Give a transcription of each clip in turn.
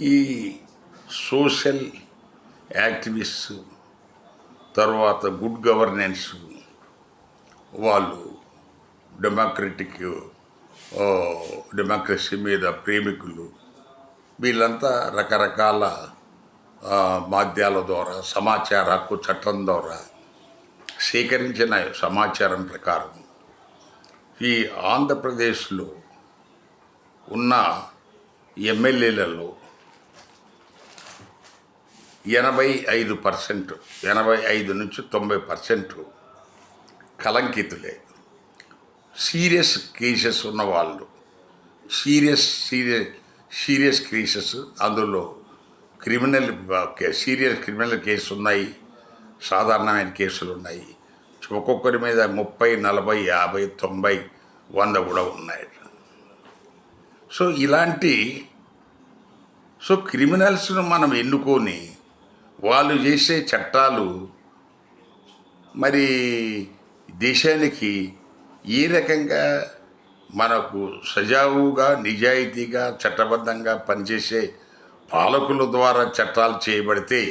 ఈ social activist తర్వాత good governance వాళ్ళు డెమోక్రసీ మీద ప్రేమికులు వీళ్ళంతా రకరకాల మాధ్యాల ద్వారా సమాచార హక్కు చట్టం ద్వారా సేకరించిన సమాచారం ప్రకారం ఈ ఆంధ్రప్రదేశ్లో ఉన్న ఎమ్మెల్యేలలో 85 నుంచి 90% కలంకితులే. సీరియస్ కేసెస్ ఉన్నవాళ్ళు, సీరియస్ కేసెస్, అందులో సీరియస్ క్రిమినల్ కేసులు ఉన్నాయి, సాధారణమైన కేసులు ఉన్నాయి. ఒక్కొక్కరి మీద 30, 40, 50, 90, 100 కూడా ఉన్నాయి. సో క్రిమినల్స్ను మనం ఎన్నుకొని వాళ్ళు చేసే చట్టాలు మరి దేశానికి ఏ రకంగా మనకు సజావుగా నిజాయితీగా చట్టబద్ధంగా పనిచేసే పాలకుల ద్వారా చట్టాలు చేయబడితే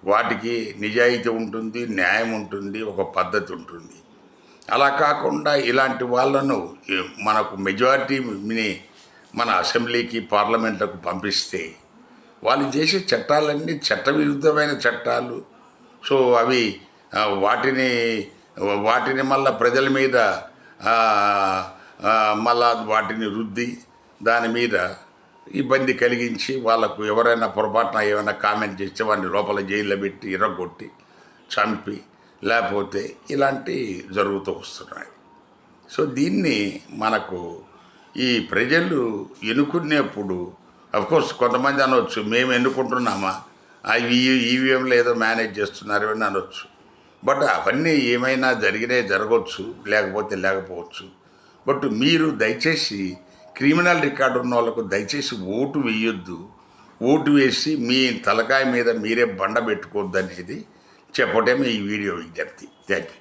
వాటికి నిజాయితీ ఉంటుంది, న్యాయం ఉంటుంది, ఒక పద్ధతి ఉంటుంది. అలా కాకుండా ఇలాంటి వాళ్ళను మనకు మెజారిటీని మన అసెంబ్లీకి పార్లమెంట్లకు పంపిస్తే వాళ్ళు చేసే చట్టాలన్నీ చట్టవిరుద్ధమైన చట్టాలు. సో అవి వాటిని మళ్ళా ప్రజల మీద మళ్ళా వాటిని రుద్ది దాని మీద ఇబ్బంది కలిగించి వాళ్ళకు ఎవరైనా పొరపాటున ఏమైనా కామెంట్ చేస్తే వాడిని లోపల జైల్లో పెట్టి ఇరగొట్టి చంపి లేకపోతే ఇలాంటి జరుగుతూ వస్తున్నాయి. సో దీన్ని మనకు ఈ ప్రజలు ఎన్నుకునేప్పుడు అఫ్కోర్స్ కొంతమంది అనవచ్చు మేము ఎన్నుకుంటున్నామా, ఈవీఎంలు ఏదో మేనేజ్ చేస్తున్నారు అని అనవచ్చు. బట్ అవన్నీ ఏమైనా జరగవచ్చు, లేకపోవచ్చు. బట్ మీరు దయచేసి క్రిమినల్ రికార్డు ఉన్న వాళ్ళకు దయచేసి ఓటు వేయొద్దు. ఓటు వేసి మీ తలకాయ మీద మీరే బండ పెట్టుకోవద్దు అనేది చెప్పటమే ఈ వీడియో విజ్ఞప్తి. Thank you.